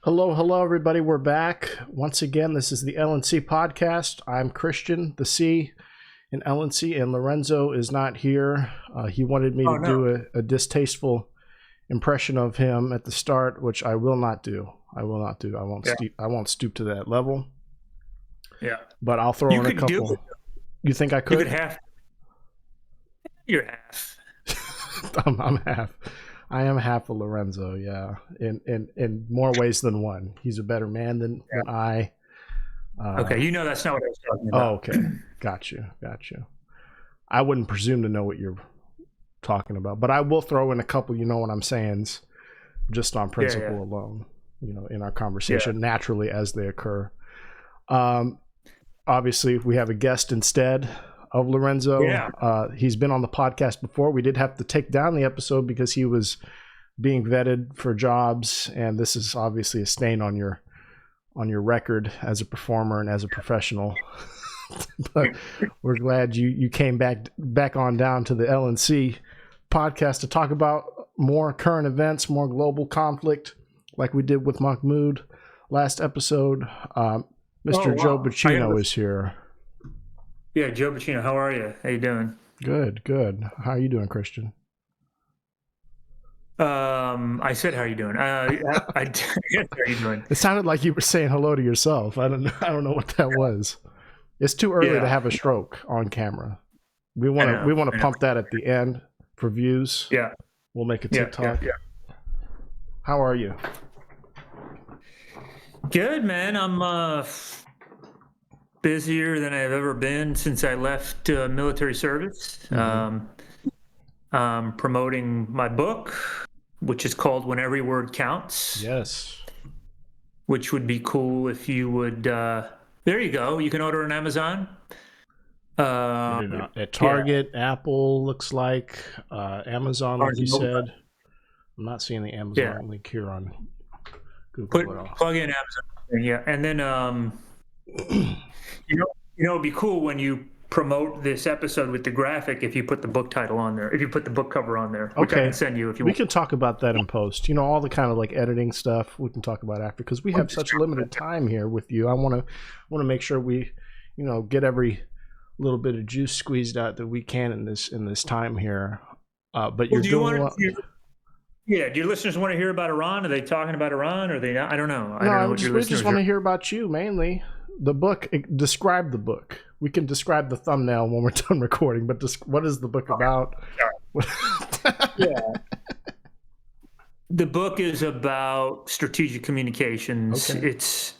Hello, everybody. We're back. Once again, this is the L&C Podcast. I'm Christian, the C in L&C, and Lorenzo is not here. He wanted me to do a distasteful impression of him at the start, which I will not do. I won't stoop to that level. Yeah. But I'll throw in a couple. You think I could? You could half. You're half. I'm half. I am half of Lorenzo, yeah, in more ways than one. He's a better man than I. Okay, you know that's not what I was talking about. Oh, okay. Got you. I wouldn't presume to know what you're talking about, but I will throw in a couple, you know what I'm saying, just on principle alone, in our conversation, naturally as they occur. Obviously, we have a guest instead of Lorenzo. He's been on the podcast before. We did have to take down the episode because he was being vetted for jobs, and this is obviously a stain on your record as a performer and as a professional. But we're glad you came back on down to the L&C podcast to talk about more current events, more global conflict, like we did with Mahmoud last episode. Mr. Joe Buccino is here. Yeah, Joe Buccino, how are you? How you doing? Good. How are you doing, Christian? I said, how are you doing? How are you doing? It sounded like you were saying hello to yourself. I don't know what that was. It's too early to have a stroke on camera. We want to pump that at the end for views. Yeah. We'll make a TikTok. Yeah. How are you? Good, man. I'm busier than I've ever been since I left military service. I'm promoting my book, which is called When Every Word Counts. Yes. Which would be cool if you would. There you go. You can order on Amazon. At Target, Apple looks like Amazon, like you said. I'm not seeing the Amazon link here on Google. Plug in Amazon. Yeah, and then it'd be cool when you promote this episode with the graphic if you put the book title on there, if you put the book cover on there, which I can send you if you want. We can talk about that in post. All the kind of like editing stuff we can talk about after, because we have such limited time here with you. I want to make sure we, get every little bit of juice squeezed out that we can in this time here. But you're doing what? Yeah, do your listeners want to hear about Iran? Are they talking about Iran? Or are they not? I don't know. We just want to hear about you mainly. The book. Describe the book. We can describe the thumbnail when we're done recording, but what is the book about? The book is about strategic communications. Okay. It's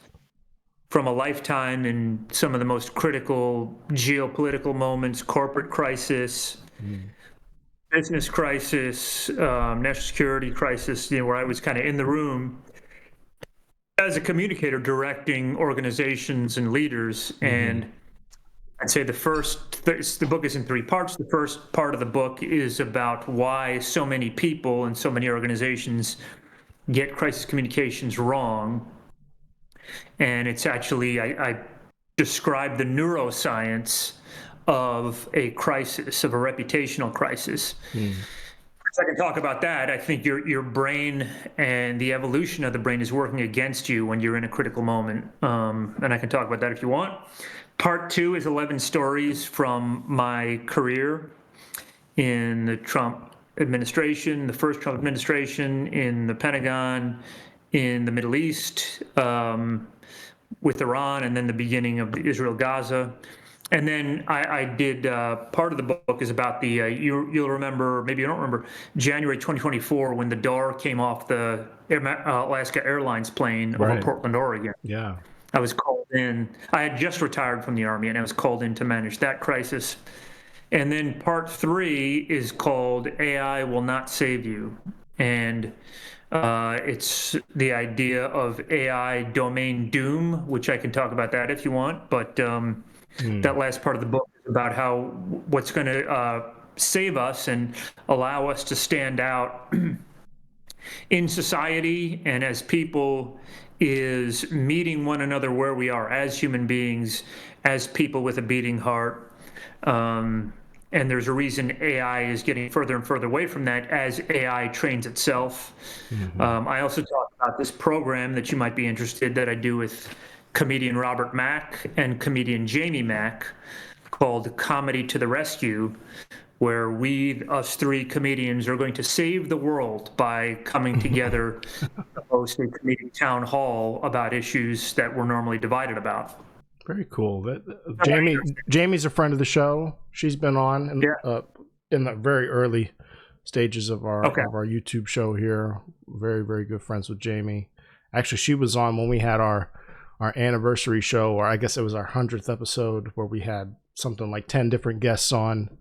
from a lifetime in some of the most critical geopolitical moments, corporate crisis, business crisis, national security crisis, where I was kind of in the room as a communicator directing organizations and leaders. And I'd say the book is in 3 parts. The first part of the book is about why so many people and so many organizations get crisis communications wrong. And it's actually, I describe the neuroscience of a crisis, of a reputational crisis. So I can talk about that. I think your brain and the evolution of the brain is working against you when you're in a critical moment. And I can talk about that if you want. Part 2 is 11 stories from my career in the Trump administration, the first Trump administration, in the Pentagon, in the Middle East, with Iran, and then the beginning of the Israel-Gaza. And then I did part of the book is about the you'll remember, maybe you don't remember, January 2024 when the door came off the Alaska Airlines plane over Portland, Oregon. Yeah, I was called in. I had just retired from the Army, and I was called in to manage that crisis. And then part 3 is called AI Will Not Save You, and it's the idea of AI domain doom, which I can talk about that if you want, but. That last part of the book is about what's going to save us and allow us to stand out in society and as people is meeting one another where we are as human beings, as people with a beating heart, And there's a reason AI is getting further and further away from that as AI trains itself. I also talk about this program that you might be interested that I do with comedian Robert Mack and comedian Jamie Mack called Comedy to the Rescue, where us three comedians are going to save the world by coming together to host a comedic town hall about issues that we're normally divided about. Very cool. Jamie's a friend of the show. She's been on in the very early stages of our YouTube show here. Very, very good friends with Jamie. Actually, she was on when we had our anniversary show, or I guess it was our 100th episode, where we had something like 10 different guests on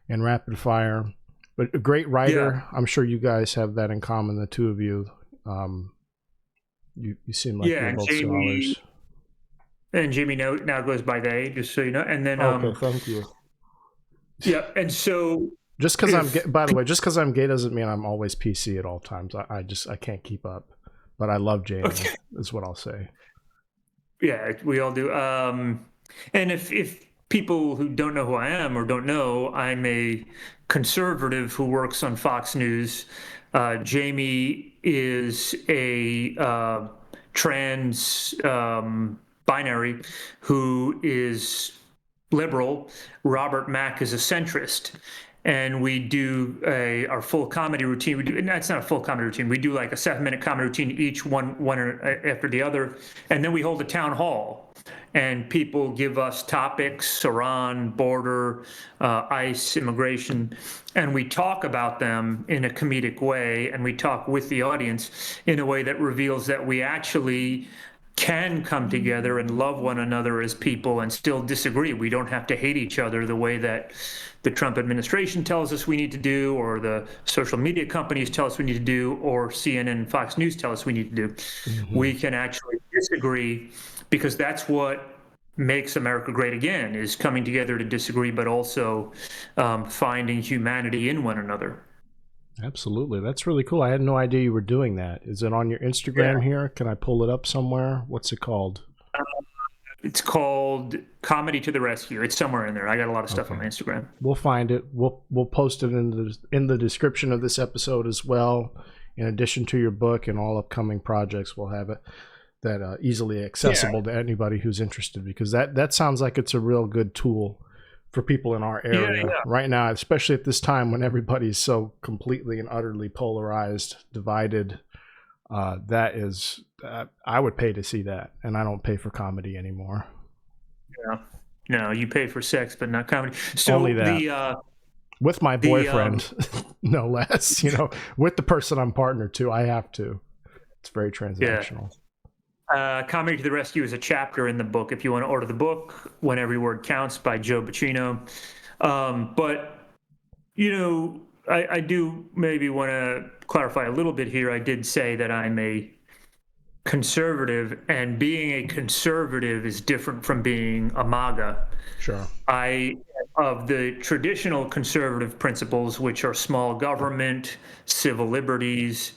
in rapid fire. But a great writer. Yeah. I'm sure you guys have that in common, the two of you. You seem like you're both scholars. And Jamie now goes by they, just so you know. And then thank you. Yeah, and so just because I'm gay, by the way, just because I'm gay doesn't mean I'm always PC at all times. I can't keep up, but I love Jamie. Okay. Is what I'll say. Yeah, we all do. And if people who don't know who I am or don't know, I'm a conservative who works on Fox News. Jamie is a trans binary who is liberal. Robert Mack is a centrist. And we do our full comedy routine. It's not a full comedy routine. We do like a 7-minute comedy routine, each one after the other. And then we hold a town hall. And people give us topics, Iran, border, ICE, immigration, and we talk about them in a comedic way. And we talk with the audience in a way that reveals that we actually can come together and love one another as people and still disagree. We don't have to hate each other the way that the Trump administration tells us we need to do, or the social media companies tell us we need to do, or CNN and Fox News tell us we need to do. We can actually disagree, because that's what makes America great again, is coming together to disagree, but also finding humanity in one another. Absolutely. That's really cool. I had no idea you were doing that. Is it on your Instagram here? Can I pull it up somewhere? What's it called? It's called Comedy to the Rescue. It's somewhere in there. I got a lot of stuff on my Instagram. We'll find it. We'll post it in the description of this episode as well. In addition to your book and all upcoming projects, we'll have it that easily accessible to anybody who's interested, because that sounds like it's a real good tool for people in our area right now, especially at this time when everybody's so completely and utterly polarized, divided. That is, I would pay to see that, and I don't pay for comedy anymore. Yeah, no, you pay for sex, but not comedy. So only that. With my boyfriend, no less. With the person I'm partnered to, I have to. It's very transactional. Yeah. Comedy to the Rescue is a chapter in the book. If you want to order the book, When Every Word Counts by Joe Buccino. But, I do maybe want to clarify a little bit here. I did say that I'm a conservative, and being a conservative is different from being a MAGA. Sure. Of the traditional conservative principles, which are small government, civil liberties,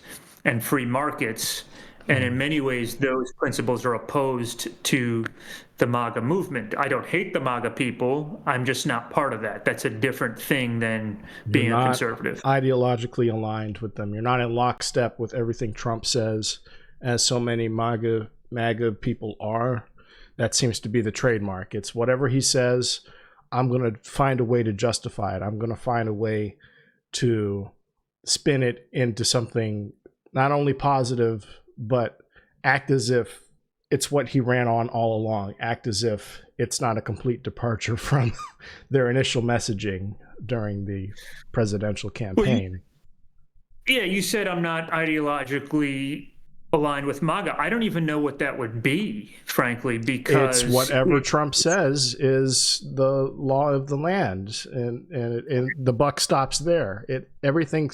and free markets. And in many ways, those principles are opposed to the MAGA movement. I don't hate the MAGA people. I'm just not part of that. That's a different thing than being a conservative. Ideologically aligned with them. You're not in lockstep with everything Trump says, as so many MAGA people are. That seems to be the trademark. It's whatever he says, I'm going to find a way to justify it. I'm going to find a way to spin it into something not only positive, but act as if it's what he ran on all along. Act as if it's not a complete departure from their initial messaging during the presidential campaign. You said I'm not ideologically aligned with MAGA. I don't even know what that would be, frankly, because it's whatever Trump says is the law of the land, and the buck stops there. Everything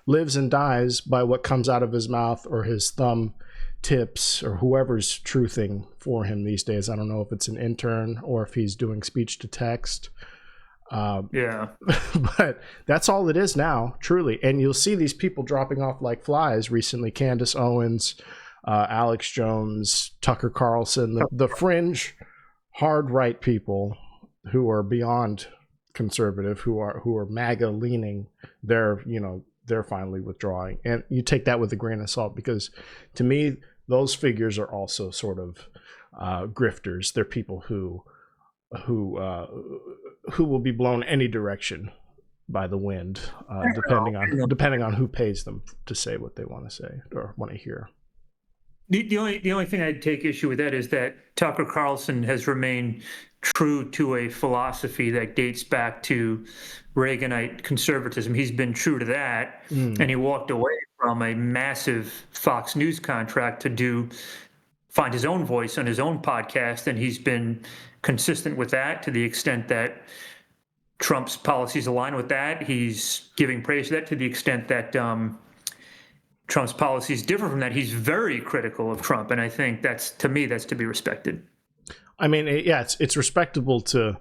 lives and dies by what comes out of his mouth or his thumb tips or whoever's truthing for him these days. I don't know if it's an intern or if he's doing speech to text. But that's all it is now, truly. And you'll see these people dropping off like flies recently. Candace Owens, Alex Jones, Tucker Carlson, the fringe hard right people who are beyond conservative who are MAGA leaning, they're finally withdrawing. And you take that with a grain of salt, because to me, those figures are also sort of grifters. They're people who will be blown any direction by the wind, depending on who pays them to say what they want to say or want to hear. The only thing I'd take issue with that is that Tucker Carlson has remained true to a philosophy that dates back to Reaganite conservatism. He's been true to that, and he walked away from a massive Fox News contract to find his own voice on his own podcast, and he's been consistent with that to the extent that Trump's policies align with that. He's giving praise to that. To the extent that Trump's policies differ from that, he's very critical of Trump, and I think that's to be respected. I mean, it's respectable to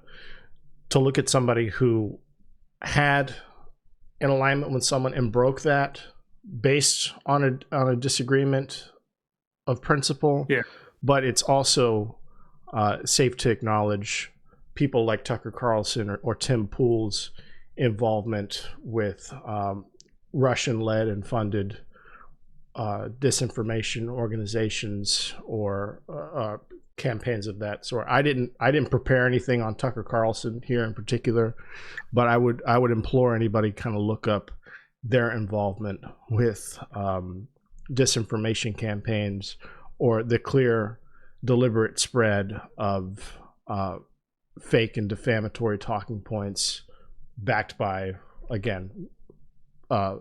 look at somebody who had an alignment with someone and broke that based on a disagreement of principle. Yeah. But it's also safe to acknowledge people like Tucker Carlson or Tim Pool's involvement with Russian-led and funded disinformation organizations or campaigns of that sort. I didn't prepare anything on Tucker Carlson here in particular, but I would implore anybody to kind of look up their involvement with disinformation campaigns or the clear, deliberate spread of fake and defamatory talking points backed by, again, a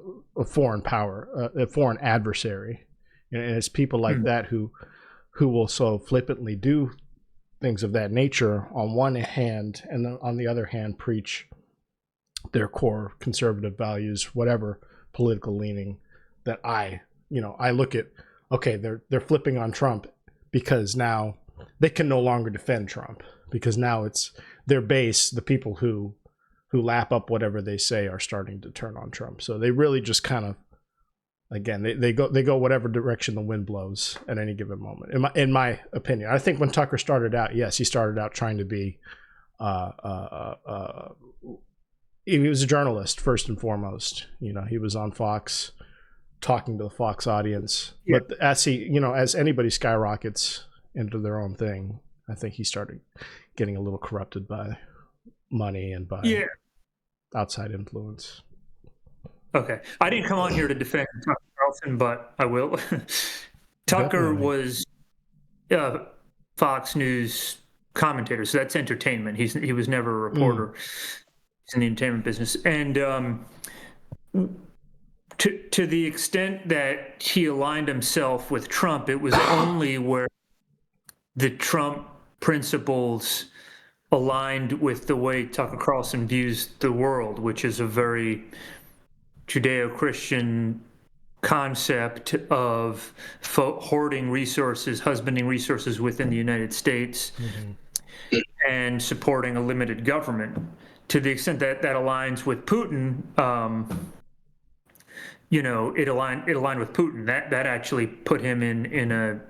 foreign power, a foreign adversary. And it's people like that who will so flippantly do things of that nature on one hand, and then on the other hand preach their core conservative values, whatever political leaning, that I look at, okay, they're flipping on Trump because now they can no longer defend Trump, because now it's their base, the people who lap up whatever they say, are starting to turn on Trump. So they really just kind of, again, they go whatever direction the wind blows at any given moment. In my opinion, I think when Tucker started out, yes, he started out trying to be, he was a journalist first and foremost. He was on Fox, talking to the Fox audience. Yeah. But as anybody skyrockets into their own thing, I think he started getting a little corrupted by money and by outside influence. Okay. I didn't come on here to defend Tucker Carlson, but I will. Tucker was a Fox News commentator, so that's entertainment. He was never a reporter. He's in the entertainment business. And to the extent that he aligned himself with Trump, it was only where the Trump principles aligned with the way Tucker Carlson views the world, which is a very Judeo-Christian concept of hoarding resources, husbanding resources within the United States, and supporting a limited government. To the extent that aligns with Putin, it aligned with Putin. That actually put him in a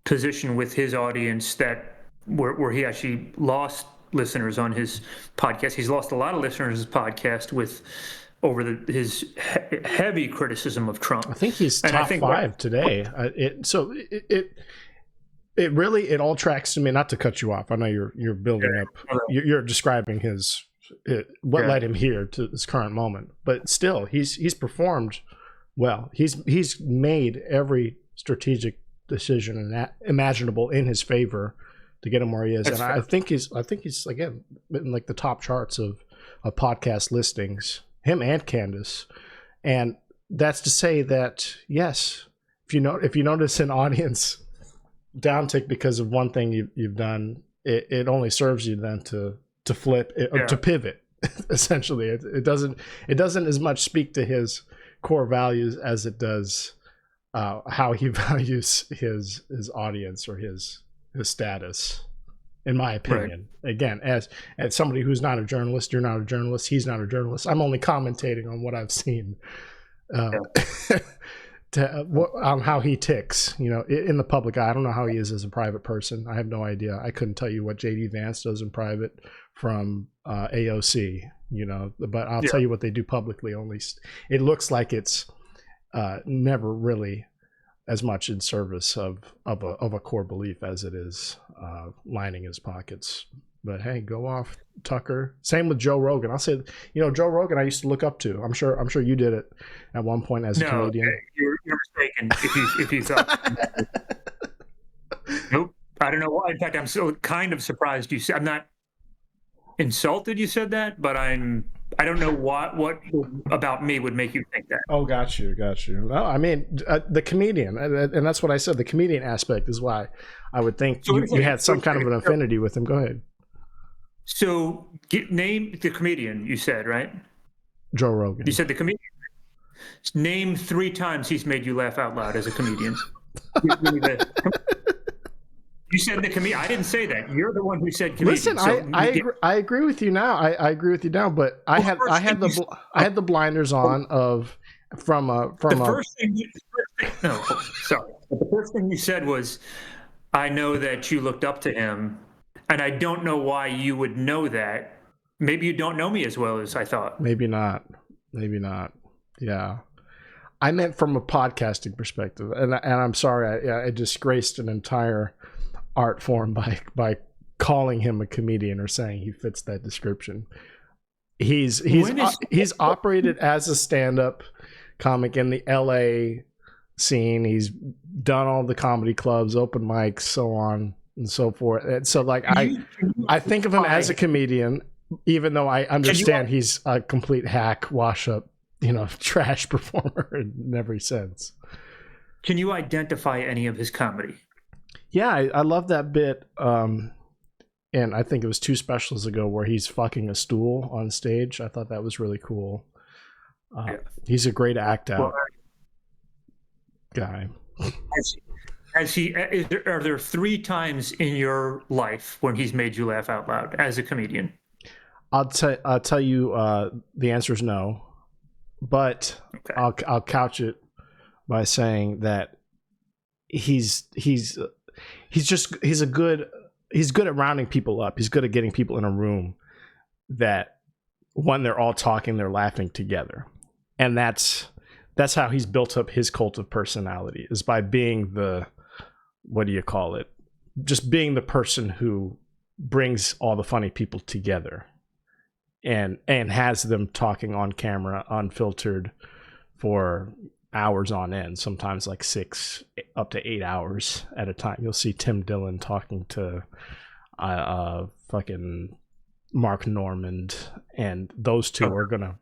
position with his audience where he actually lost listeners on his podcast. He's lost a lot of listeners on his podcast over his heavy criticism of Trump. I think he's top 5 today. It really all tracks to me. Not to cut you off, I know you're building up. You're describing what led him here to this current moment. But still, he's performed well. He's made every strategic decision imaginable in his favor to get him where he is. That's fair. I think he's again in like the top charts of podcast listings. Him and Candace. And that's to say that, yes, if you notice an audience downtick because of one thing you've done, it only serves you then to flip or to pivot. Essentially, it doesn't as much speak to his core values as it does how he values his audience or his status. In my opinion, again, as somebody who's not a journalist, you're not a journalist, he's not a journalist. I'm only commentating on what I've seen. on how he ticks, in the public eye. I don't know how he is as a private person. I have no idea. I couldn't tell you what JD Vance does in private from AOC, but I'll tell you what they do publicly. Only it looks like it's never really as much in service of a core belief as it is lining his pockets. But hey, go off, Tucker. Same with Joe Rogan. I'll say, Joe Rogan I used to look up to. I'm sure you did it at one point as a comedian. You're mistaken if you thought. Nope. I don't know why. In fact, I'm so kind of surprised you said. I'm not insulted you said that, but I don't know what about me would make you think that. Oh, got you. No, I mean, the comedian, and that's what I said. The comedian aspect is why I would think you had some kind of an affinity with him. Go ahead. So, name the comedian you said, right? Joe Rogan. You said the comedian. Name 3 times he's made you laugh out loud as a comedian. You said the comedian. I didn't say that. You're the one who said comedian. Listen, I agree with you now. I agree with you now. But I had the blinders on from the first thing. No, sorry. But the first thing you said was, "I know that you looked up to him." And I don't know why you would know that. Maybe you don't know me as well as I thought. Maybe not. Yeah. I meant from a podcasting perspective. And I'm sorry, I disgraced an entire art form by calling him a comedian or saying he fits that description. He's operated as a stand-up comic in the LA scene. He's done all the comedy clubs, open mics, so on and so forth. And so I think of him as a comedian, even though I understand he's a complete hack, wash up, trash performer in every sense. Can you identify any of his comedy? Yeah, I love that bit. And I think it was 2 specials ago where he's fucking a stool on stage. I thought that was really cool. He's a great act out guy. Are there 3 times in your life when he's made you laugh out loud as a comedian? I'll tell you the answer is no, but okay. I'll couch it by saying that he's good at rounding people up. He's good at getting people in a room that when they're all talking, they're laughing together, and that's how he's built up his cult of personality, is by being just being the person who brings all the funny people together and has them talking on camera, unfiltered, for hours on end, sometimes like 6 up to 8 hours at a time. You'll see Tim Dillon talking to fucking Mark Normand, and those two are gonna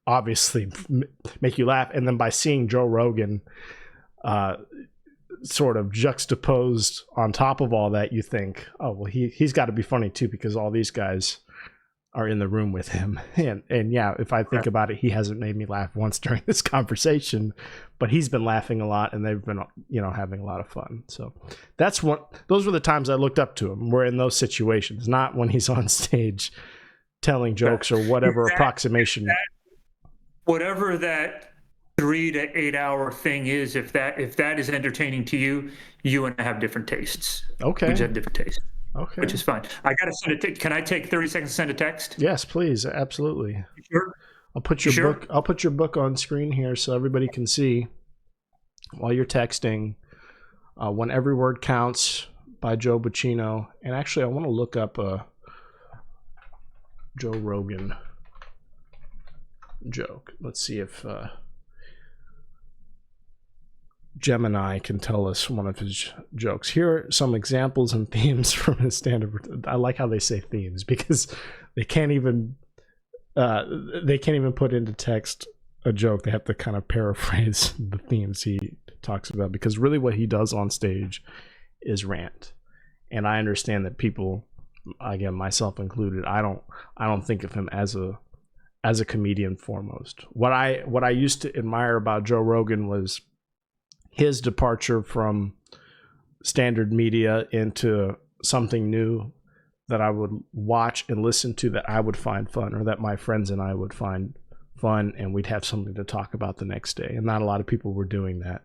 obviously make you laugh. And then by seeing Joe Rogan sort of juxtaposed on top of all that, you think, oh well, he's got to be funny too, because all these guys are in the room with him. And yeah, if I think about it, he hasn't made me laugh once during this conversation, but he's been laughing a lot, and they've been having a lot of fun. So those were the times I looked up to him, were in those situations, not when he's on stage telling jokes or whatever approximation. Whatever that 3 to 8 hour thing is, if that is entertaining to you, you and I have different tastes. Okay. We just have different tastes. Okay. Which is fine. I got to send it. Can I take 30 seconds to send a text? Yes, please. Absolutely. You sure? I'll put your book. I'll put your book on screen here so everybody can see while you're texting. When Every Word Counts by Joe Buccino. And actually, I want to look up a Joe Rogan joke. Let's see if Gemini can tell us one of his jokes. Here are some examples and themes from his stand-up. I like how they say themes, because they can't even put into text a joke. They have to kind of paraphrase the themes he talks about, because really what he does on stage is rant. And I understand that people, again, myself included, I don't think of him as a comedian foremost. What I used to admire about Joe Rogan was his departure from standard media into something new that I would watch and listen to, that I would find fun, or that my friends and I would find fun, and we'd have something to talk about the next day. And not a lot of people were doing that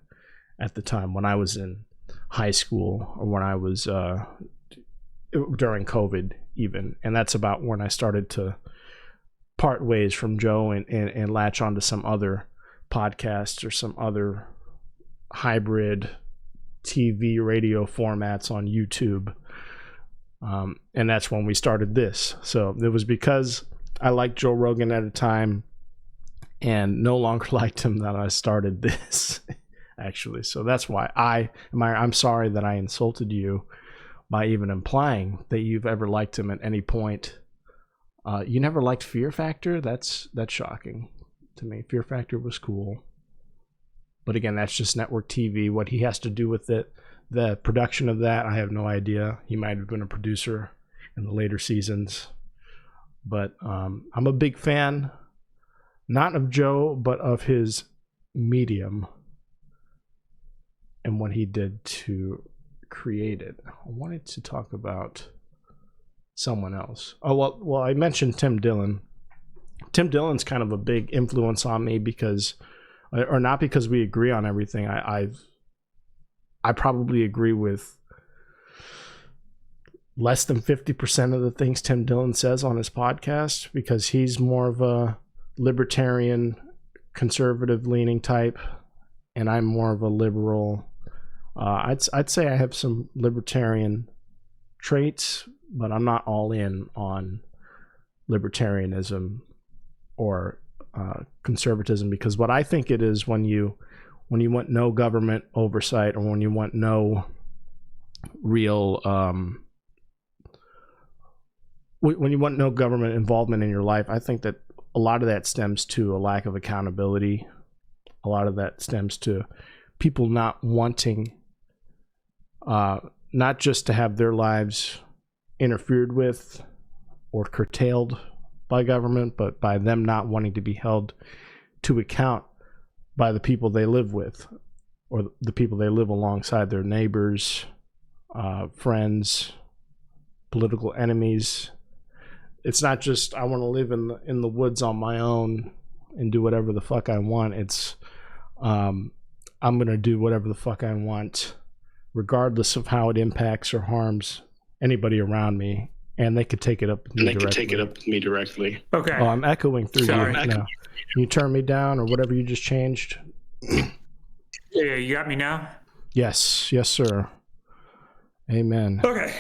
at the time when I was in high school, or when I was during COVID even. And that's about when I started to part ways from Joe and latch onto some other podcasts or some other hybrid TV radio formats on YouTube. And that's when we started this. So it was because I liked Joe Rogan at a time and no longer liked him that I started this, actually. So that's why I'm sorry that I insulted you by even implying that you've ever liked him at any point. You never liked Fear Factor? That's shocking to me. Fear Factor was cool. But again, that's just network TV. What he has to do with it, the production of that, I have no idea. He might have been a producer in the later seasons. But I'm a big fan, not of Joe, but of his medium and what he did to create it. I wanted to talk about someone else. Oh, well, I mentioned Tim Dillon. Tim Dillon's kind of a big influence on me because, or not because we agree on everything. I probably agree with less than 50% of the things Tim Dillon says on his podcast, because he's more of a libertarian, conservative leaning type, and I'm more of a liberal. I'd say I have some libertarian traits, but I'm not all in on libertarianism or conservatism, because what I think it is, when you want no government oversight, or when you want no real when you want no government involvement in your life, I think that a lot of that stems to a lack of accountability. A lot of that stems to people not wanting not just to have their lives interfered with or curtailed by government, but by them not wanting to be held to account by the people they live with, or the people they live alongside, their neighbors, friends, political enemies. It's not just, I want to live in the woods on my own and do whatever the fuck I want. It's I'm going to do whatever the fuck I want, regardless of how it impacts or harms anybody around me. And they could take it up with me directly. Okay. Oh, I'm echoing through you now. Can you turn me down, or whatever you just changed? Yeah, you got me now? Yes, sir. Amen. Okay.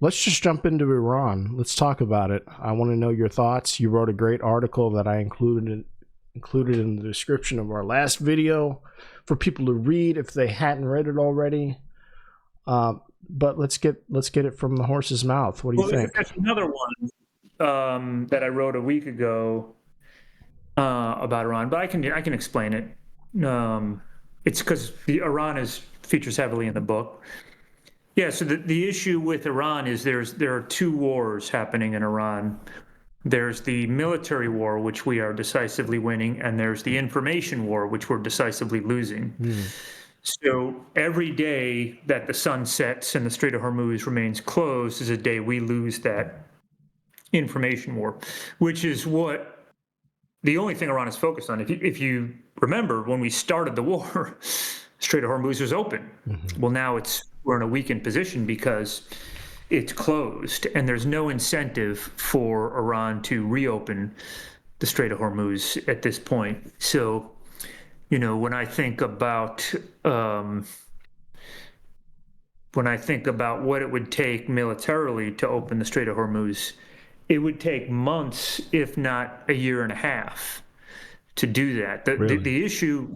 Let's just jump into Iran. Let's talk about it. I want to know your thoughts. You wrote a great article that I included in the description of our last video for people to read if they hadn't read it already. But let's get it from the horse's mouth. What do you think? That's another one that I wrote a week ago about Iran, but I can explain it. It's because Iran features heavily in the book. Yeah, so the issue with Iran is there are two wars happening in Iran. There's the military war, which we are decisively winning, and there's the information war, which we're decisively losing. So every day that the sun sets and the Strait of Hormuz remains closed is a day we lose that information war, which is what the only thing Iran is focused on. If you remember, when we started the war, Strait of Hormuz was open. Mm-hmm. Well, now we're in a weakened position because it's closed, and there's no incentive for Iran to reopen the Strait of Hormuz at this point. So, when I think about what it would take militarily to open the Strait of Hormuz, it would take months, if not a year and a half, to do that. The issue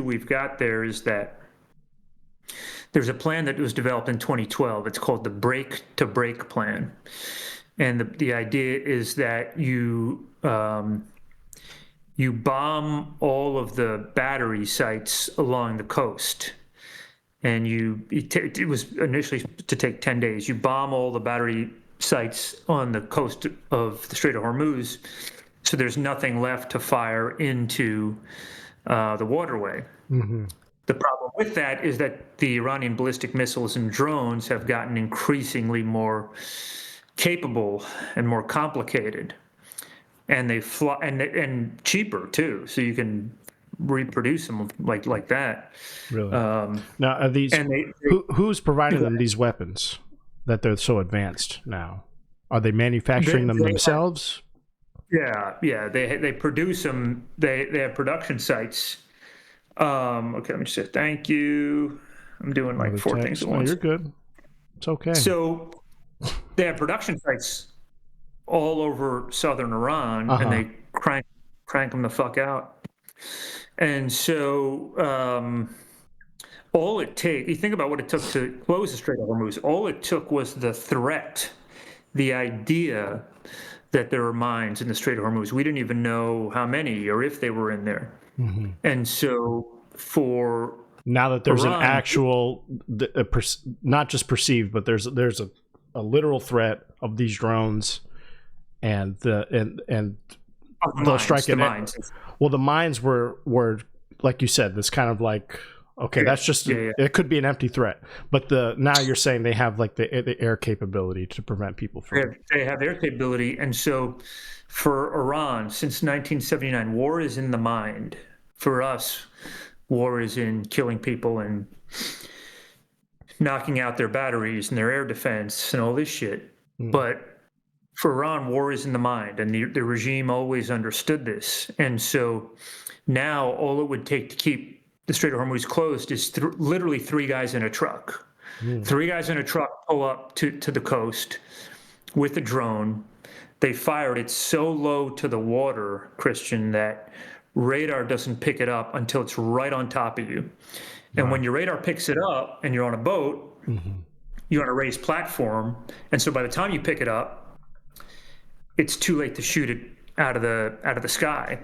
we've got there is that there's a plan that was developed in 2012. It's called the Break to Break plan, and the idea is that you bomb all of the battery sites along the coast, and it was initially to take 10 days. You bomb all the battery sites on the coast of the Strait of Hormuz, so there's nothing left to fire into the waterway. Mm-hmm. The problem with that is that the Iranian ballistic missiles and drones have gotten increasingly more capable and more complicated. and they fly and cheaper too, so you can reproduce them like that. Really? Now, are these who's providing them these weapons that they're so advanced now? Are they manufacturing them themselves? They produce them. They have production sites. Okay, let me just say thank you. I'm doing like 4 things at once. You're good. It's okay. So they have production sites all over southern Iran, and they crank them the fuck out. And so all it takes, you think about what it took to close the Strait of Hormuz, all it took was the threat, the idea that there were mines in the Strait of Hormuz. We didn't even know how many or if they were in there. Mm-hmm. And so for now that there's Iran, an actual, not just perceived, but there's a literal threat of these drones, and they'll strike it. Well, the mines were like you said, this kind of like, okay, that's just it could be an empty threat, but now you're saying they have like the air capability to prevent people from. They have air capability, and so for Iran, since 1979, war is in the mind. For us, war is in killing people and knocking out their batteries and their air defense and all this shit. But for Iran, war is in the mind, and the regime always understood this. And so now all it would take to keep the Strait of Hormuz closed is literally 3 guys in a truck. 3 guys in a truck pull up to the coast with a drone. They fire it so low to the water, Christian, that radar doesn't pick it up until it's right on top of you. And when your radar picks it up and you're on a boat, you're on a raised platform. And so by the time you pick it up, it's too late to shoot it out of the sky.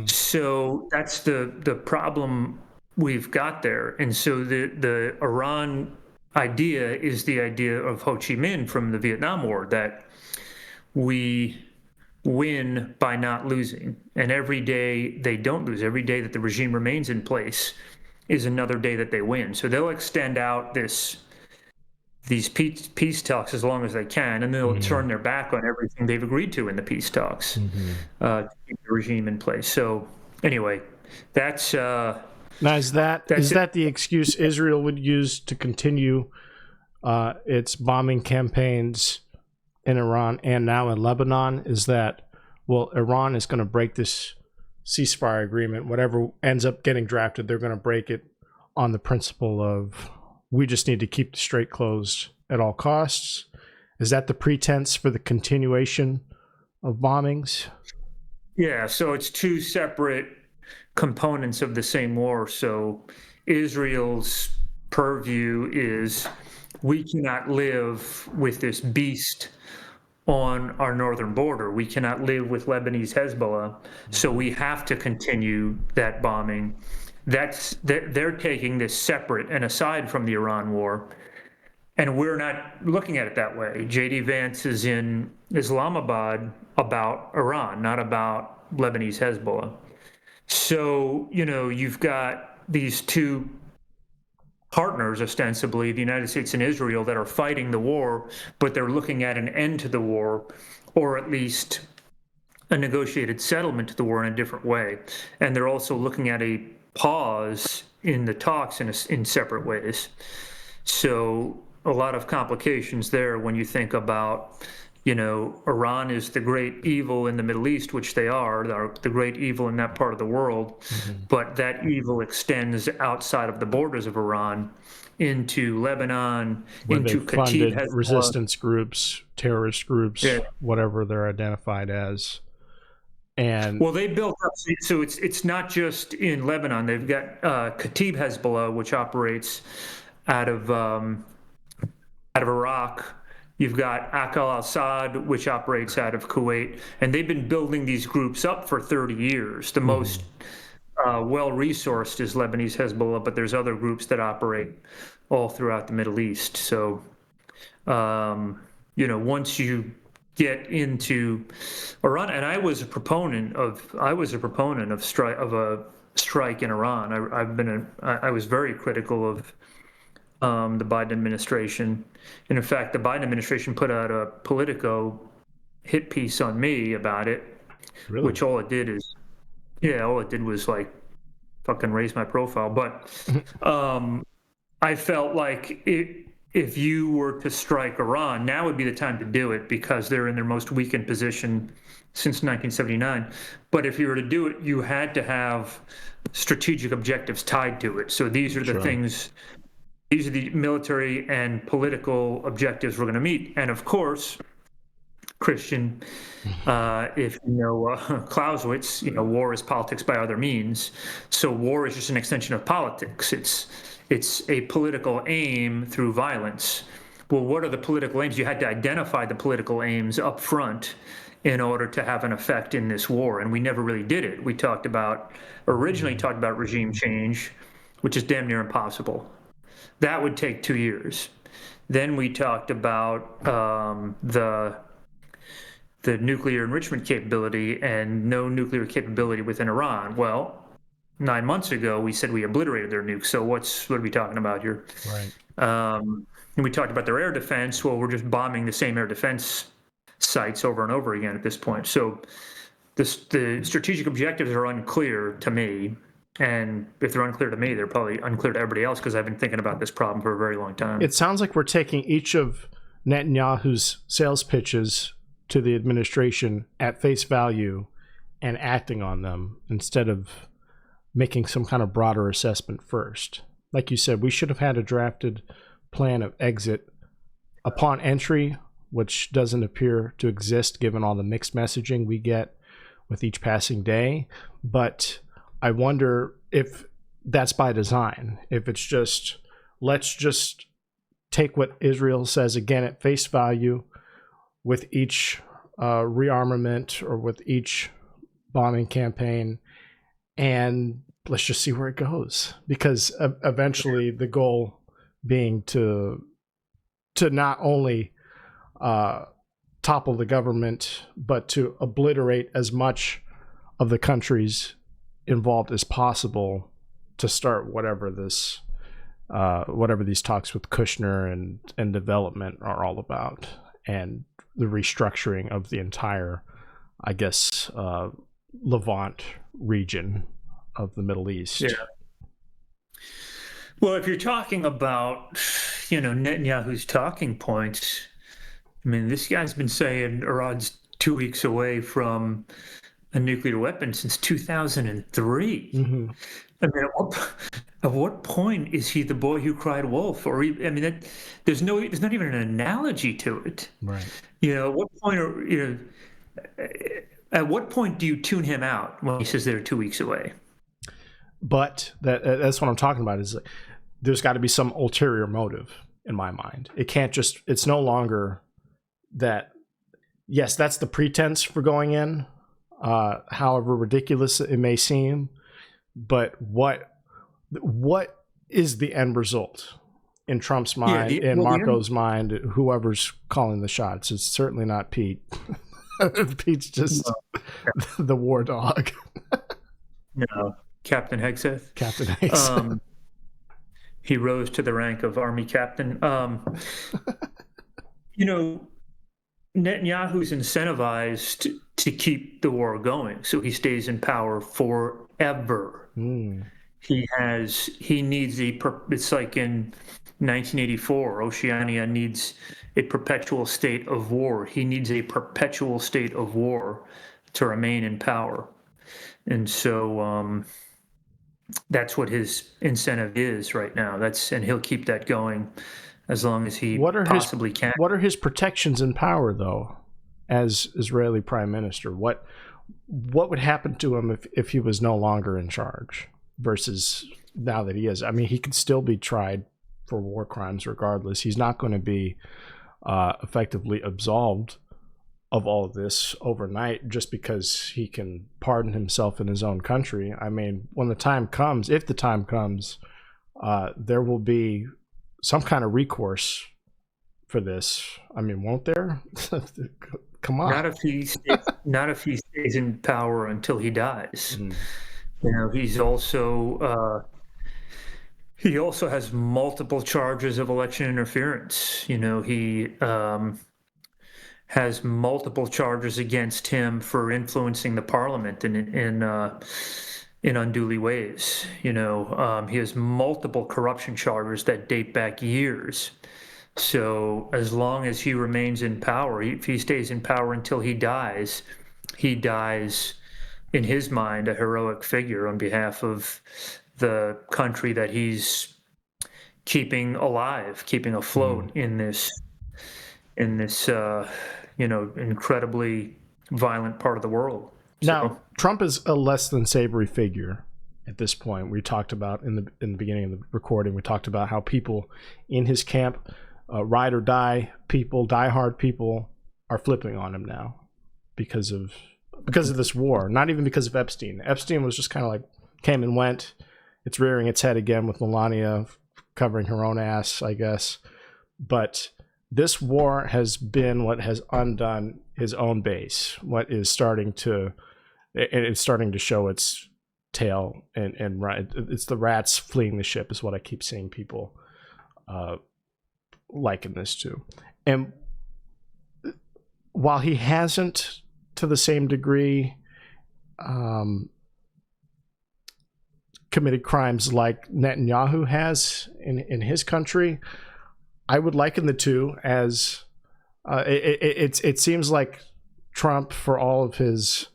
So that's the problem we've got there. And so the Iran idea is the idea of Ho Chi Minh from the Vietnam War, that we win by not losing. And every day they don't lose, every day that the regime remains in place is another day that they win. So they'll extend out these peace talks as long as they can, and they'll turn their back on everything they've agreed to in the peace talks to keep the regime in place. So anyway, that's now is that the excuse Israel would use to continue its bombing campaigns in Iran and now in Lebanon? Is that, well, Iran is going to break this ceasefire agreement, whatever ends up getting drafted, they're going to break it on the principle of, we just need to keep the strait closed at all costs. Is that the pretense for the continuation of bombings? Yeah, so it's 2 separate components of the same war. So Israel's purview is, we cannot live with this beast on our northern border. We cannot live with Lebanese Hezbollah, so we have to continue that bombing. They're taking this separate and aside from the Iran war, and we're not looking at it that way. J.D. Vance is in Islamabad about Iran, not about Lebanese Hezbollah. So, you've got these 2 partners, ostensibly, the United States and Israel, that are fighting the war, but they're looking at an end to the war, or at least a negotiated settlement to the war in a different way. And they're also looking at a pause in the talks in separate ways. So a lot of complications there when you think about, Iran is the great evil in the Middle East, which they are the great evil in that part of the world, but that evil extends outside of the borders of Iran into Lebanon, where into funded resistance groups, terrorist groups, whatever they're identified as. And well, they built up. So it's not just in Lebanon. They've got Kataib Hezbollah, which operates out of Iraq. You've got Aqal al-Assad, which operates out of Kuwait, and they've been building these groups up for 30 years. The most well-resourced is Lebanese Hezbollah, but there's other groups that operate all throughout the Middle East. So, once you get into Iran, and I was a proponent of a strike in Iran. I was very critical of the Biden administration. And in fact, the Biden administration put out a Politico hit piece on me about it. Really? which all it did was like fucking raise my profile. But I felt like if you were to strike Iran, now would be the time to do it because they're in their most weakened position since 1979. But if you were to do it, you had to have strategic objectives tied to it. So these are the things, these are the military and political objectives we're going to meet. And of course, Christian, if you know Clausewitz, war is politics by other means. So war is just an extension of politics. It's a political aim through violence. Well, what are the political aims? You had to identify the political aims up front in order to have an effect in this war, and we never really did it. We originally talked about regime change, which is damn near impossible. That would take 2 years. Then we talked about the nuclear enrichment capability and no nuclear capability within Iran. Well, 9 months ago, we said we obliterated their nukes. So what are we talking about here? Right. And we talked about their air defense. Well, we're just bombing the same air defense sites over and over again at this point. So the strategic objectives are unclear to me. And if they're unclear to me, they're probably unclear to everybody else because I've been thinking about this problem for a very long time. It sounds like we're taking each of Netanyahu's sales pitches to the administration at face value and acting on them instead of making some kind of broader assessment first. Like you said, we should have had a drafted plan of exit upon entry, which doesn't appear to exist given all the mixed messaging we get with each passing day. But I wonder if that's by design, if it's just, let's just take what Israel says again at face value with each rearmament or with each bombing campaign, and let's just see where it goes. Because eventually the goal being to not only topple the government, but to obliterate as much of the countries involved as possible to start whatever these talks with Kushner and development are all about, and the restructuring of the entire, I guess, Levant region of the Middle East. Yeah. Well, if you're talking about, Netanyahu's talking points, I mean, this guy's been saying Iran's 2 weeks away from a nuclear weapon since 2003. Mm-hmm. I mean, at what point is he the boy who cried wolf? Or there's not even an analogy to it. Right. At what point do you tune him out when he says they're 2 weeks away? But that's what I'm talking about. Is there's got to be some ulterior motive in my mind. It can't just. It's no longer that. Yes, that's the pretense for going in. However ridiculous it may seem, but what is the end result in Trump's mind, in Marco's mind, whoever's calling the shots? It's certainly not Pete. Pete's just the war dog. No, Captain Hegseth. Captain Hegseth. He rose to the rank of army captain. Netanyahu's incentivized to keep the war going, so he stays in power forever. He needs it's like in 1984, Oceania needs a perpetual state of war. He needs a perpetual state of war to remain in power. And so that's what his incentive is right now. And he'll keep that going as long as he possibly can. What are his protections in power, though, as Israeli prime minister? What would happen to him if he was no longer in charge versus now that he is? I mean, he could still be tried for war crimes regardless. He's not going to be effectively absolved of all of this overnight just because he can pardon himself in his own country. I mean, when the time comes, if the time comes, there will be some kind of recourse for this. I mean, won't there? Come on. Not if he stays in power until he dies. He's also he also has multiple charges of election interference. has multiple charges against him for influencing the parliament in unduly ways. He has multiple corruption charges that date back years. So as long as he remains in power, if he stays in power until he dies, in his mind, a heroic figure on behalf of the country that he's keeping alive, keeping afloat in this incredibly violent part of the world. Now, Trump is a less than savory figure at this point. We talked about in the beginning of the recording, we talked about how people in his camp, ride or die people, diehard people, are flipping on him now because of this war. Not even because of Epstein. Epstein was just kind of like came and went. It's rearing its head again with Melania covering her own ass, I guess. But this war has been what has undone his own base. What is starting to show its tail, and it's the rats fleeing the ship is what I keep seeing people liken this to. And while he hasn't to the same degree committed crimes like Netanyahu has in his country, I would liken the two as it seems like Trump, for all of his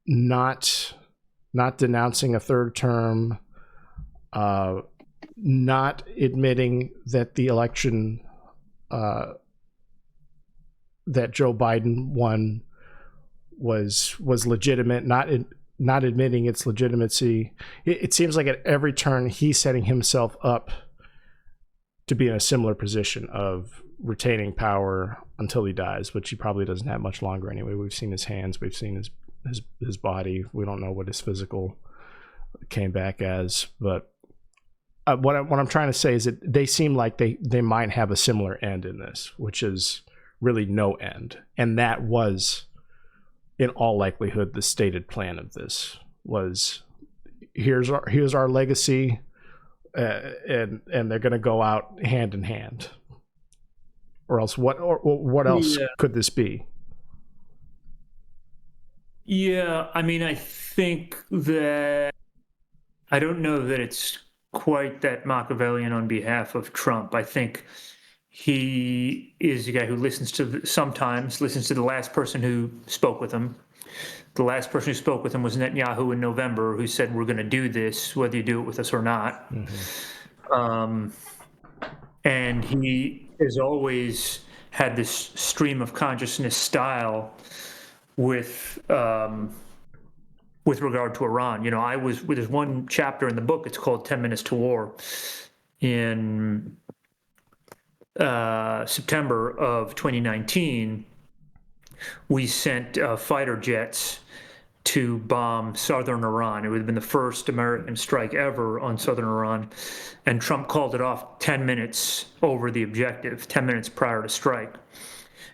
not denouncing a third term, not admitting that the election that Joe Biden won was legitimate, not admitting its legitimacy. It seems like at every turn he's setting himself up to be in a similar position of retaining power until he dies, which he probably doesn't have much longer anyway. We've seen his hands, we've seen his body. We don't know what his physical came back as, but what I'm trying to say is that they seem like they might have a similar end in this, which is really no end. And that was, in all likelihood, the stated plan of this was, here's our legacy, and they're going to go out hand in hand. Or else what else could this be? Yeah, I mean, I think that I don't know that it's quite that Machiavellian on behalf of Trump. I think he is a guy who sometimes listens to the last person who spoke with him. The last person who spoke with him was Netanyahu in November, who said, we're going to do this, whether you do it with us or not. Mm-hmm. And he has always had this stream of consciousness style with regard to Iran. There's one chapter in the book, it's called 10 Minutes to War. In September of 2019, we sent fighter jets to bomb southern Iran. It would have been the first American strike ever on southern Iran. And Trump called it off 10 minutes over the objective, 10 minutes prior to strike.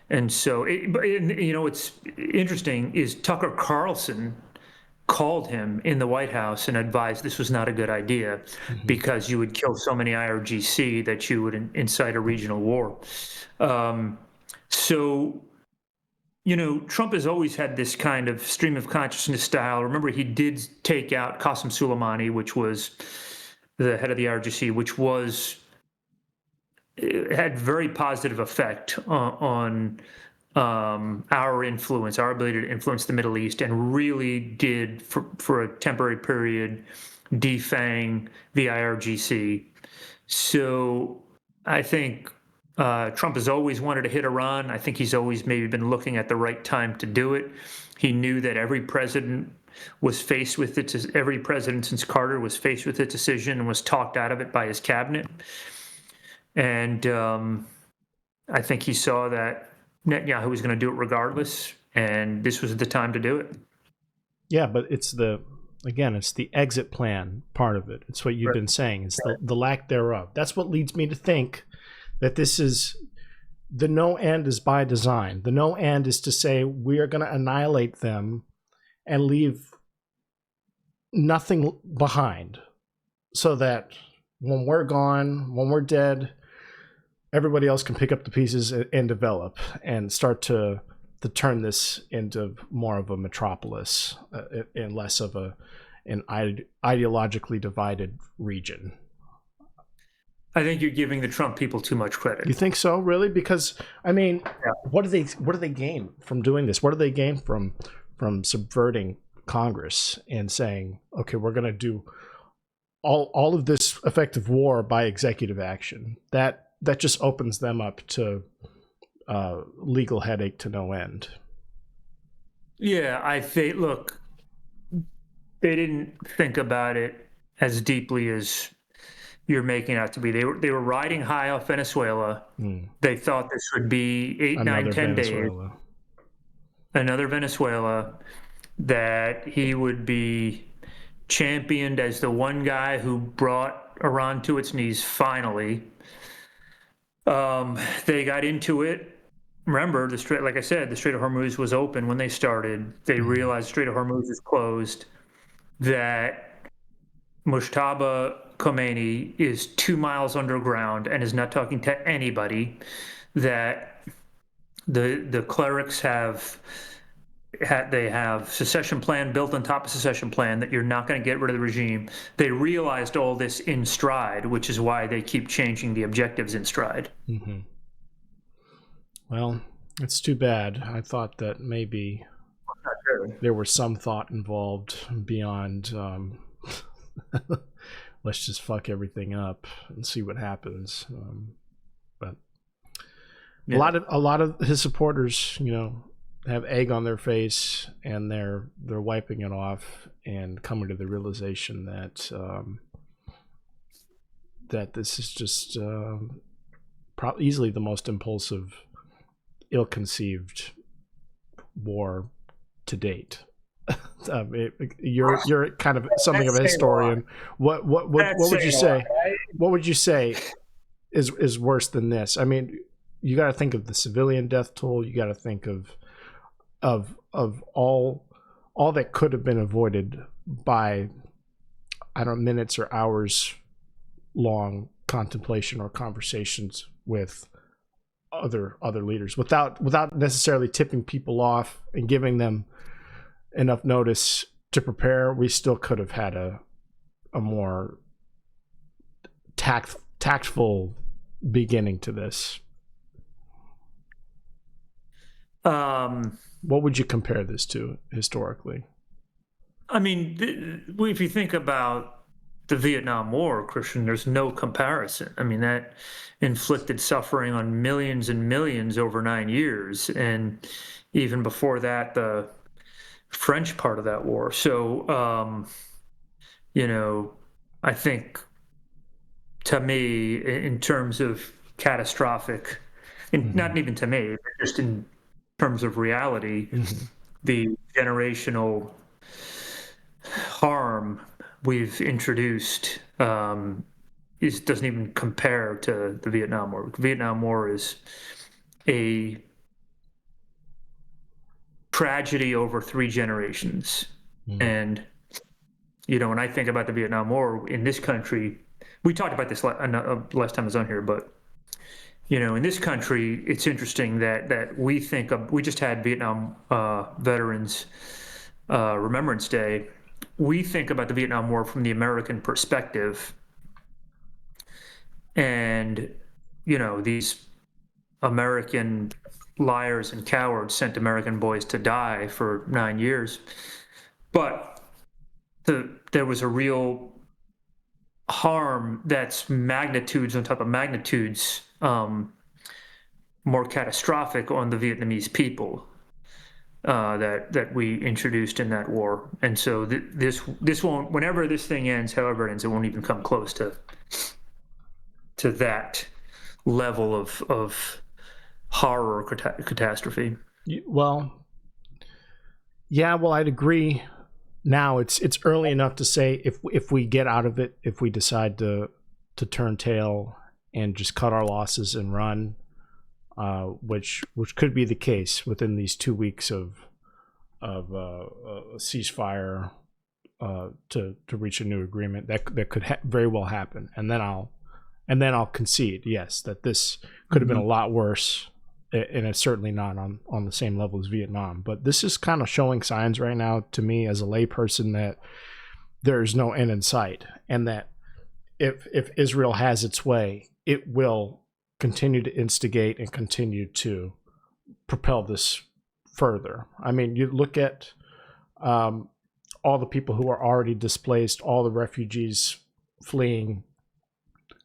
And so, it's interesting is Tucker Carlson called him in the White House and advised this was not a good idea because you would kill so many IRGC that you would incite a regional war. Trump has always had this kind of stream of consciousness style. Remember, he did take out Qasem Soleimani, which was the head of the IRGC, which had very positive effect on our influence, our ability to influence the Middle East, and really did, for a temporary period, defang the IRGC. So I think Trump has always wanted to hit Iran. I think he's always maybe been looking at the right time to do it. He knew that every president was faced with it. Every president since Carter was faced with a decision and was talked out of it by his cabinet. And I think he saw that Netanyahu was going to do it regardless, and this was the time to do it. Yeah, but it's the exit plan part of it. It's what you've been saying. It's the lack thereof. That's what leads me to think that this is the no end is by design. The no end is to say we are going to annihilate them and leave nothing behind, so that when we're gone, when we're dead, everybody else can pick up the pieces and develop and start to turn this into more of a metropolis and less of an ideologically divided region. I think you're giving the Trump people too much credit. You think so, really? Because I mean, what do they gain from doing this? What do they gain from subverting Congress and saying, okay, we're going to do all of this effective war by executive action? That just opens them up to legal headache to no end. Yeah, look, they didn't think about it as deeply as you're making out to be. They were riding high off Venezuela. They thought this would be 8, 9, 10 days. Another Venezuela, that he would be championed as the one guy who brought Iran to its knees finally. They got into it. Remember, like I said, the Strait of Hormuz was open when they started. They realized the Strait of Hormuz is closed, that Mujtaba Khomeini is 2 miles underground and is not talking to anybody, that the clerics have secession plan built on top of secession plan, that you're not going to get rid of the regime. They realized all this in stride, which is why they keep changing the objectives in stride. Mm-hmm. Well, it's too bad. I thought that maybe there was some thought involved beyond let's just fuck everything up and see what happens. But a lot of his supporters, have egg on their face, and they're wiping it off and coming to the realization that that this is just probably easily the most impulsive, ill-conceived war to date. You're kind of something of a historian. What would you say? What would you say is worse than this? I mean, you got to think of the civilian death toll. You got to think of all that could have been avoided by, I don't know, minutes or hours long contemplation or conversations with other leaders, without necessarily tipping people off and giving them enough notice to prepare. We still could have had a more tactful beginning to this. What would you compare this to historically? I mean, if you think about the Vietnam War, Christian, there's no comparison. I mean, that inflicted suffering on millions and millions over 9 years. And even before that, the French part of that war. So, I think, to me, in terms of catastrophic, not even to me, but just in terms of reality, the generational harm we've introduced doesn't even compare to the Vietnam War. The Vietnam War is a tragedy over 3 generations. And, when I think about the Vietnam War in this country, we talked about this last time I was on here, but, in this country, it's interesting that we think of, we just had Vietnam Veterans Remembrance Day. We think about the Vietnam War from the American perspective. And, these American liars and cowards sent American boys to die for 9 years. But there was a real harm that's magnitudes on top of magnitudes more catastrophic on the Vietnamese people that we introduced in that war. And so this won't, whenever this thing ends, however it ends, it won't even come close to that level of horror or catastrophe. Well, I'd agree. Now it's early enough to say if we get out of it, if we decide to turn tail and just cut our losses and run, which could be the case within these 2 weeks of a ceasefire to reach a new agreement. That could very well happen, and then I'll And then I'll concede, yes, that this could have been a lot worse, and it's certainly not on the same level as Vietnam. But this is kind of showing signs right now to me as a layperson that there's no end in sight, and that if Israel has its way, it will continue to instigate and continue to propel this further. I mean, you look at all the people who are already displaced, all the refugees fleeing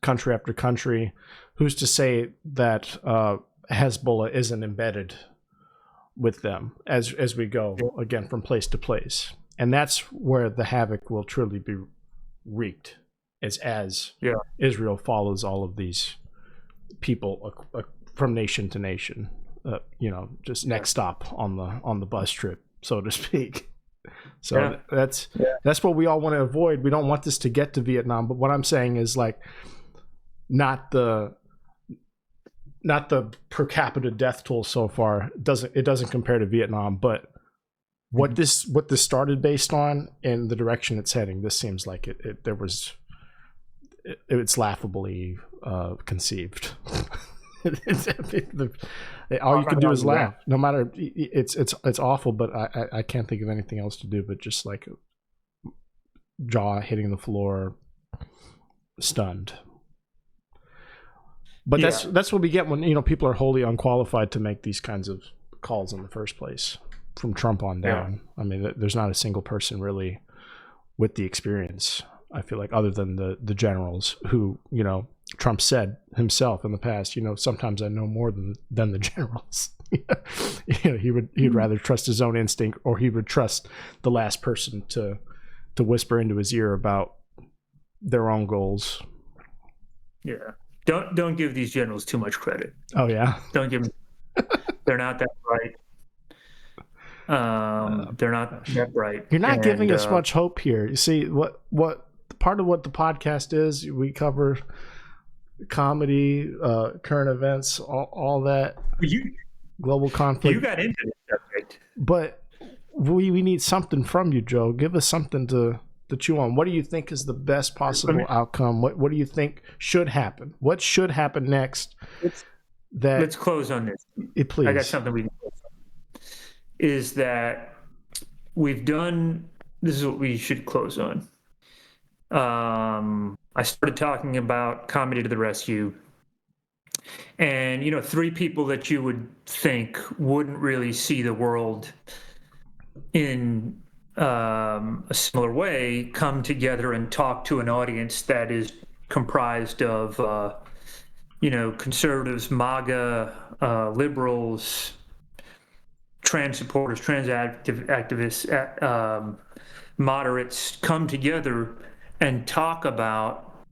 country after country. Who's to say that Hezbollah isn't embedded with them as we go again from place to place? And that's where the havoc will truly be wreaked, as Israel follows all of these people from nation to nation. Just next stop on the bus trip, so to speak. So that's what we all want to avoid. We don't want this to get to Vietnam, but what I'm saying is, like, not the per capita death toll so far doesn't compare to Vietnam, but what this started based on and the direction it's heading, this seems like it's laughably conceived. All you can do is laugh. No matter, it's awful, but I can't think of anything else to do but just like jaw hitting the floor, stunned. But that's what we get when people are wholly unqualified to make these kinds of calls in the first place, from Trump on down. I mean, there's not a single person really with the experience, I feel like, other than the generals who, Trump said himself in the past, sometimes I know more than the generals. He'd rather trust his own instinct, or he would trust the last person to whisper into his ear about their own goals. Yeah. Don't give these generals too much credit. Oh yeah. Don't give them. They're not that bright. They're not that bright. You're not giving us much hope here. You see, what part of what the podcast is, we cover comedy, current events, all that, global conflict. You got into this subject, but we need something from you, Joe. Give us something to chew on. What do you think is the best possible outcome? What do you think should happen? What should happen next? Let's close on this. Please. I got something we can close on. Is that we've done, this is what we should close on. I started talking about comedy to the rescue, and three people that you would think wouldn't really see the world in a similar way come together and talk to an audience that is comprised of conservatives, MAGA, liberals, trans supporters, trans activists, moderates, come together and talk about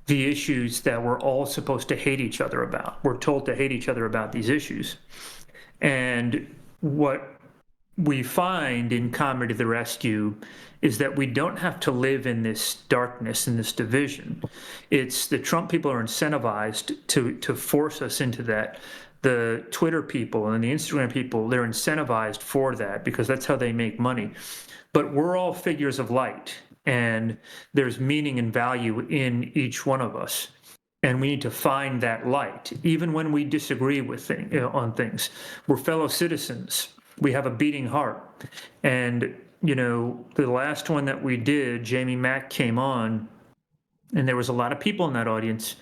the issues that we're all supposed to hate each other about. We're told to hate each other about these issues. And what we find in Comedy to the Rescue is that we don't have to live in this darkness and this division. It's the Trump people are incentivized to force us into that. The Twitter people and the Instagram people, they're incentivized for that because that's how they make money. But we're all figures of light, and there's meaning and value in each one of us. And we need to find that light, even when we disagree on things. We're fellow citizens. We have a beating heart. And, the last one that we did, Jamie Mack came on, and there was a lot of people in that audience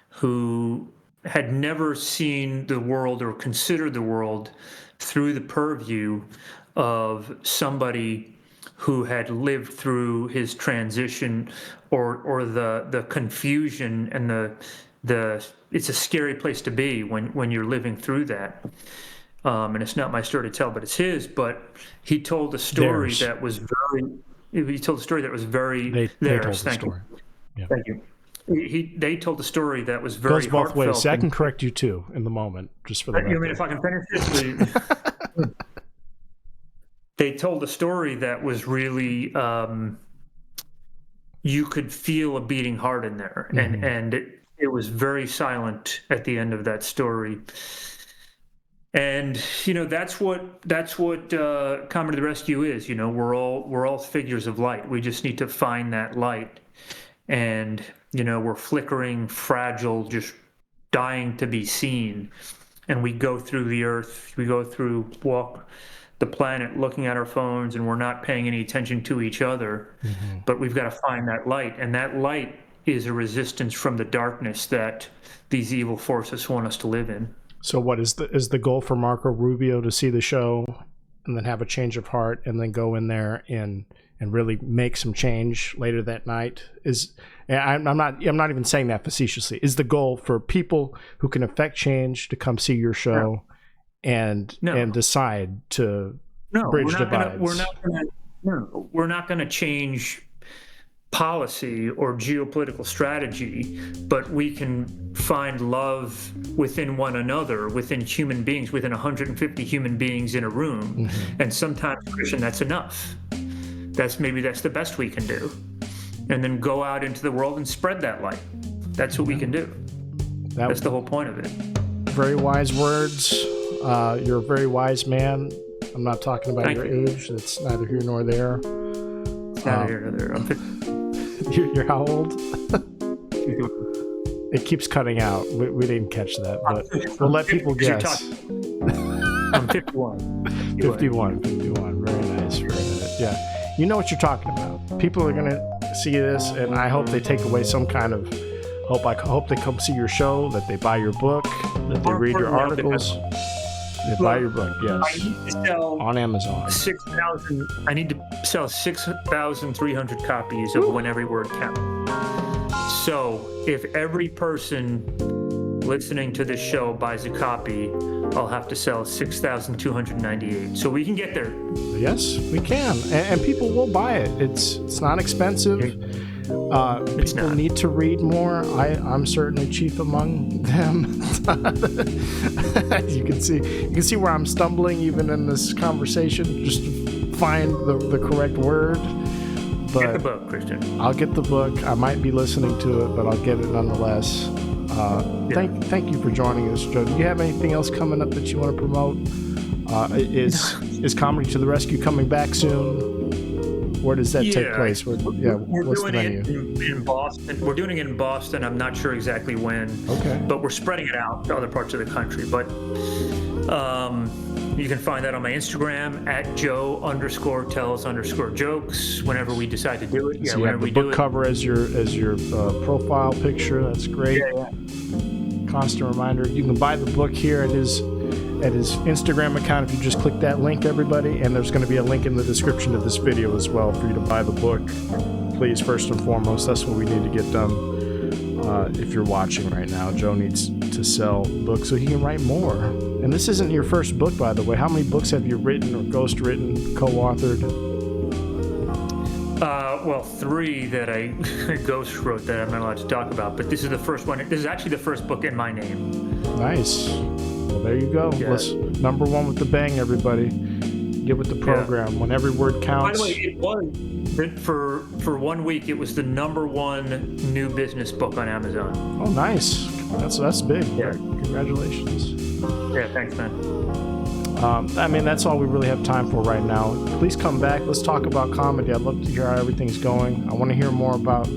who had never seen the world or considered the world through the purview of somebody who had lived through his transition or the confusion and the it's a scary place to be when you're living through that. And it's not my story to tell, but it's his. But he told a story that was very. He told a story that was very. They told the story. Yeah. Thank you. They told a story that was very goes both heartfelt. ways. I can correct you too in the moment, just for the record. You mean if I can finish this? They told a story that was really. You could feel a beating heart in there, and it was very silent at the end of that story. And that's what Comedy to the Rescue is. We're all figures of light. We just need to find that light. And we're flickering, fragile, just dying to be seen. And we go through the earth, walk the planet looking at our phones, and we're not paying any attention to each other. Mm-hmm. But we've got to find that light. And that light is a resistance from the darkness that these evil forces want us to live in. So what is the goal for Marco Rubio to see the show and then have a change of heart and then go in there and really make some change later that night? I'm not even saying that facetiously. Is the goal for people who can affect change to come see your show and decide to bridge divides? We're not going to change policy or geopolitical strategy, but we can find love within one another, within human beings, within 150 human beings in a room. Mm-hmm. And sometimes, Christian, that's enough. That's the best we can do. And then go out into the world and spread that light. That's what we can do. That's the whole point of it. Very wise words. You're a very wise man. I'm not talking about your age. That's neither here nor there. It's neither here nor there. I'm 50. You're how old? It keeps cutting out. We didn't catch that, but we'll let people guess. I'm 51. 51. Very nice. Yeah. You know what you're talking about. People are going to see this, and I hope they take away some kind of hope. I hope they come see your show, that they buy your book, that they read your articles. They buy your book, yes. I need to sell on Amazon. 6,000. I need to sell 6,300 copies of When Every Word Counts. So if every person listening to this show buys a copy, I'll have to sell 6,298. So we can get there. Yes, we can, and people will buy it. It's not expensive. People need to read more. I'm certainly chief among them. You can see where I'm stumbling even in this conversation, just to find the correct word. But get the book, Christian. I'll get the book. I might be listening to it, but I'll get it nonetheless. Thank you for joining us, Joe. Do you have anything else coming up that you want to promote? Is Comedy to the Rescue coming back soon? Where does that take place? We're doing it in Boston. We're doing it in Boston. I'm not sure exactly when. Okay. But we're spreading it out to other parts of the country. But you can find that on my Instagram at Joe_tells_jokes whenever we decide to do it. So you have the book cover as your profile picture. That's great. Yeah. Constant reminder. You can buy the book here at his Instagram account if you just click that link, everybody, and there's going to be a link in the description of this video as well for you to buy the book. Please, first and foremost, that's what we need to get done. If you're watching right now, Joe needs to sell books so he can write more. And this isn't your first book, by the way. How many books have you written or ghostwritten, co-authored? Well, 3 that I ghost wrote that I'm not allowed to talk about, but this is the first one. This is actually the first book in my name. Nice. Well, there you go. Yeah. Number 1 with the bang, everybody. Get with the program. Yeah. When Every Word Counts. By the way, it was for 1 week. It was the number 1 new business book on Amazon. Oh, nice. That's big. Yeah. Congratulations. Yeah, thanks, man. That's all we really have time for right now. Please come back. Let's talk about comedy. I'd love to hear how everything's going. I want to hear more about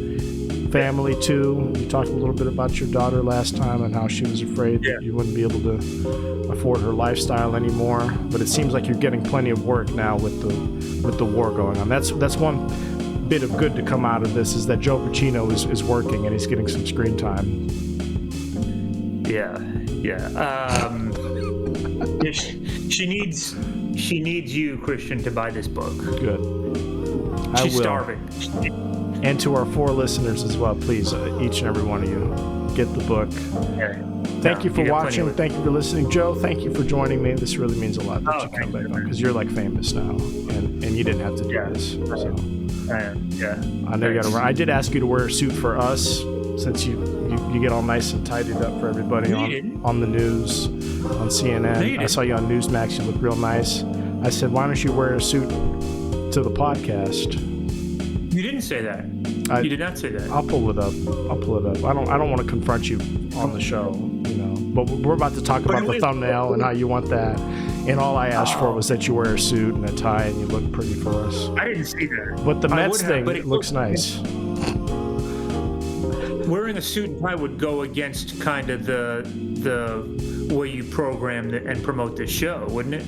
family too. You talked a little bit about your daughter last time and how she was afraid that you wouldn't be able to afford her lifestyle anymore. But it seems like you're getting plenty of work now with the war going on. That's one bit of good to come out of this, is that Joe Buccino is working and he's getting some screen time. Yeah. She needs you, Christian, to buy this book. Good. She's starving. And to our 4 listeners as well, please, each and every one of you, get the book. Yeah. Thank you for watching. Thank you for listening. Joe, thank you for joining me. This really means a lot that you come back on, because you're like famous now, and you didn't have to do this. So. I know you got to run. I did ask you to wear a suit for us, since you get all nice and tidied up for everybody on the news, on CNN. I saw you on Newsmax. You look real nice. I said, why don't you wear a suit to the podcast? You didn't say that. You did not say that. I'll pull it up. I don't want to confront you on the show, But we're about to talk about the thumbnail and how you want that. And all I asked for was that you wear a suit and a tie and you look pretty for us. I didn't see that. But the Mets thing looks nice. wearing a suit and tie would go against kind of the way you program and promote this show, wouldn't it?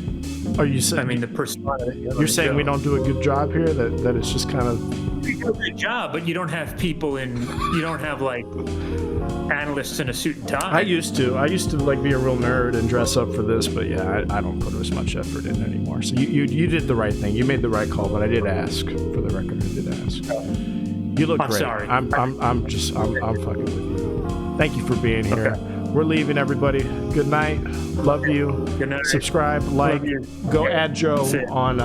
Are you saying? I mean, the persona. You're saying we don't do a good job here. That it's just kind of. You do a good job, but you don't have people in. You don't have like analysts in a suit and tie. I used to like be a real nerd and dress up for this, but yeah, I don't put as much effort in anymore. So you did the right thing. You made the right call, but I did ask for the record. I did ask. You look great. Sorry. I'm fucking with you. Thank you for being here. Okay. We're leaving, everybody. Good night. Love you. Good night. Subscribe, like. Go add Joe on.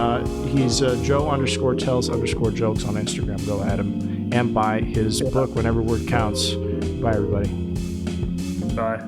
He's Joe_tells_jokes on Instagram. Go add him and buy his book, Whenever Word Counts. Bye, everybody. Bye.